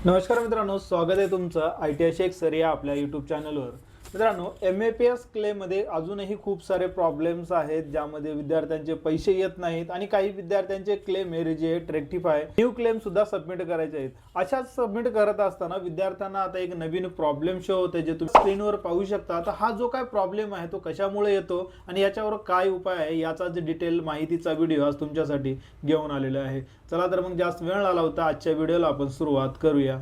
नमस्कार मित्रांनो, स्वागत आहे तुमचं ITI शेख सर या आपल्या यूट्यूब चॅनलवर. मित्रांनो, MAPS क्लेममध्ये अजूनही खूप सारे प्रॉब्लेम्स आहेत, ज्यामध्ये विद्यार्थ्यांचे पैसे येत नाहीत आणि काही विद्यार्थ्यांचे क्लेम हे रिजेक्ट, रेक्टिफाय, न्यू क्लेम सुद्धा सबमिट करायचे आहेत. अशाच सबमिट करत असताना विद्यार्थ्यांना आता एक नवीन प्रॉब्लेम शो होते, जे तुम्ही स्क्रीनवर पाहू शकता. आता हा जो काय प्रॉब्लेम आहे तो कशामुळे येतो आणि याच्यावर काय उपाय आहे याचा जे डिटेल माहितीचा व्हिडिओ आज तुमच्यासाठी घेऊन आलेला आहे. चला तर मग जास्त वेळ न लावता आजच्या व्हिडिओला आपण सुरुवात करूया.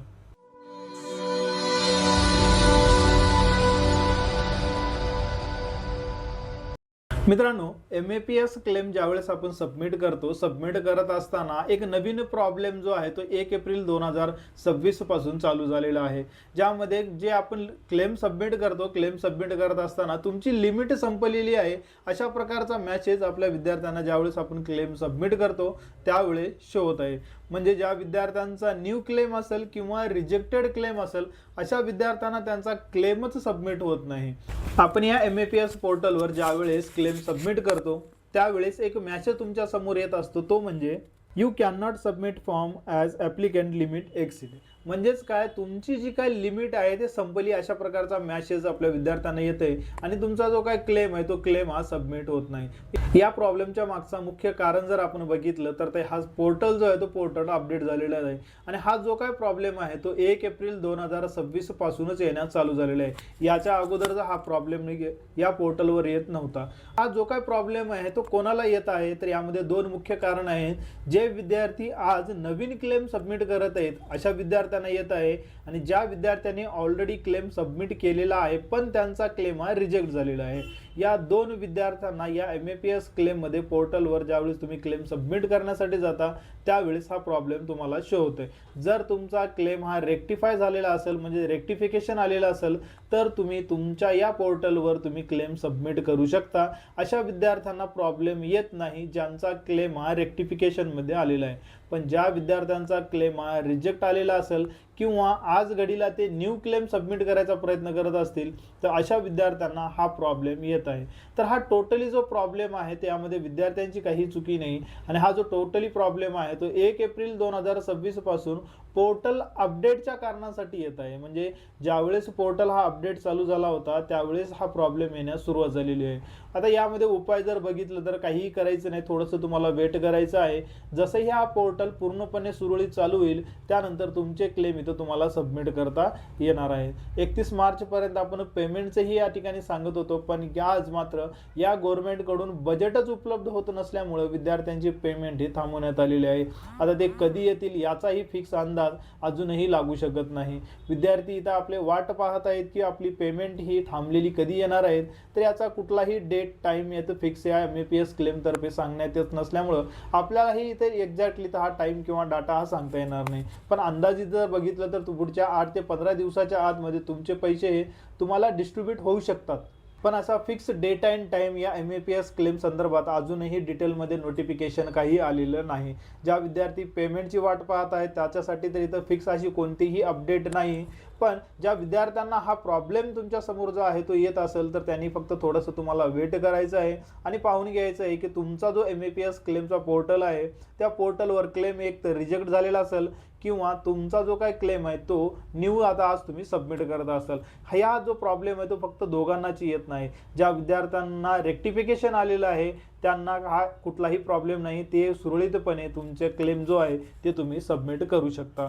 मित्रांनो, MAPS क्लेम ज्यावेळेस आपण सबमिट करत असताना एक नवीन प्रॉब्लेम जो आहे तो 1 एप्रिल 2026 पासून चालू झालेला आहे. ज्यामध्ये जे आपण क्लेम सबमिट करत असताना तुमची लिमिट संपलेली आहे अशा प्रकारचा मेसेज आपल्या विद्यार्थ्यांना ज्यावेळेस आपण क्लेम सबमिट करतो त्यावेळेस शो होत आहे. म्हणजे ज्या विद्यार्थ्यांचा न्यू क्लेम असेल किंवा रिजेक्टेड क्लेम असेल अशा विद्यार्थ्यांना त्यांचा क्लेमच सबमिट होत नाही. आपण या MAPS पोर्टलवर ज्यावेळेस क्लेम सबमिट करतो त्यावेळेस एक मेसेज तुमच्या समोर येत असतो, तो म्हणजे you can not submit form as applicant limit exceed. म्हणजेच काय, तुमची जी काय लिमिट आहे ते संपली अशा प्रकारचा मेसेज आपल्या विद्यार्थ्यांना येते आणि तुमचा जो काय क्लेम आहे तो क्लेम हा सबमिट होत नाही. या प्रॉब्लेमच्या मागचा मुख्य कारण जर आपण बघितलं तर ते हा पोर्टल जो आहे तो पोर्टल अपडेट झालेला आहे आणि हा जो काय प्रॉब्लेम आहे तो 1 एप्रिल 2026 पासूनच येण्यास चालू झालेला आहे. याच्या अगोदरचा हा प्रॉब्लेम या पोर्टलवर येत नव्हता. हा जो काय प्रॉब्लेम आहे तो कोणाला येत आहे, तर यामध्ये दोन मुख्य कारण आहेत. जे विद्यार्थी आज नवीन क्लेम सबमिट करत आहेत अशा विद्यार्थ्यांना येत आहे आणि ज्या विद्यार्थ्यांनी ऑलरेडी क्लेम सबमिट केलेला आहे पण त्यांचा क्लेम हा रिजेक्ट झालेला आहे, या दोन विद्यार्थ्यांना या MAPS क्लेम मध्ये पोर्टलवर ज्यावेळेस तुम्ही क्लेम सबमिट करण्यासाठी जाता त्यावेळेस हा प्रॉब्लेम तुम्हाला शो होतोय. जर तुमचा क्लेम हा रेक्टिफाय झालेला असेल म्हणजे रेक्टिफिकेशन आलेला असेल तर तुम्ही तुमच्या या पोर्टलवर तुम्ही क्लेम सबमिट करू शकता. अशा विद्यार्थ्यांना प्रॉब्लेम येत नाही ज्यांचा क्लेम हा रेक्टिफिकेशन मध्ये आलेला आहे. पण ज्या विद्यार्थ्यांचा क्लेम हा रिजेक्ट आलेला असेल किंवा आज घडीला ते न्यू क्लेम सबमिट करायचा प्रयत्न करत असतील तर अशा विद्यार्थ्यांना हा प्रॉब्लेम येत आहे. तर हा टोटली जो प्रॉब्लेम आहे त्यामध्ये विद्यार्थ्यांची काही चुकी नाही आणि हा जो टोटली प्रॉब्लेम आहे तो 1 एप्रिल 2026 पासून पोर्टल अपडेटच्या कारणासाठी येत आहे. म्हणजे ज्यावेळेस पोर्टल हा अपडेट चालू झाला होता त्यावेळेस हा प्रॉब्लेम येण्यास सुरुवात झालेली आहे. आता यामध्ये उपाय जर बघितलं तर काहीही करायचं नाही, थोडंसं तुम्हाला वेट करायचं आहे. जसंही हा पोर्टल पूर्णपणे सुरळीत चालू होईल त्यानंतर तुमचे क्लेम इथं तुम्हाला सबमिट करता येणार आहे. 31 मार्च पर्यंत आपण पेमेंटचंही या ठिकाणी सांगत होतो, पण आज मात्र या गव्हर्नमेंटकडून बजेटच उपलब्ध होत नसल्यामुळे विद्यार्थ्यांची पेमेंट ही थांबवण्यात आलेली आहे. आता ते कधी येतील याचाही फिक्स अंदाज अजूनही लागू शकत नाही. विद्यार्थी इथं आपले वाट पाहत आहेत की आपली पेमेंट ही थांबलेली कधी येणार आहे, तर याचा कुठलाही डेट टाइम येतं फिक्स या MAPS क्लेम तर्फे सांगण्यात येत नसल्यामुळे आपल्यालाही इथे एक्झॅक्टली हा टाइम किंवा डाटा हा सांगता येणार नाही. पण अंदाजित जर बघितलं तर पुढच्या 8 ते 15 दिवसाच्या आतमध्ये तुमचे पैसे हे तुम्हाला डिस्ट्रीब्यूट होऊ शकतात. पण असा फिक्स डेट अँड टाइम या MAPS क्लेम संदर्भात अजूनही डिटेलमध्ये नोटिफिकेशन काही आलेलं नाही. ज्या विद्यार्थी पेमेंटची वाट पाहत आहेत त्याच्यासाठी तर इथं फिक्स अशी कोणतीही अपडेट नाही. पण ज्या विद्यार्थ्यांना हा प्रॉब्लेम तुमच्या समोर जो आहे तो येत असेल तर त्यांनी फक्त थोडंसं तुम्हाला वेट करायचं आहे आणि पाहून घ्यायचं आहे की तुमचा जो MAPS क्लेमचा पोर्टल आहे त्या पोर्टलवर क्लेम एक तर रिजेक्ट झालेला असेल किंवा तुमचा जो काय क्लेम आहे तो न्यू आता आज तुम्ही सबमिट करत असाल. हा जो प्रॉब्लेम आहे तो फक्त दोघांनाची येत नाही. ज्या विद्यार्थ्यांना रेक्टिफिकेशन आलेलं आहे त्यांना हा कुठलाही प्रॉब्लेम नाही, ते सुरळीतपणे तुमचे क्लेम जो आहे ते तुम्ही सबमिट करू शकता.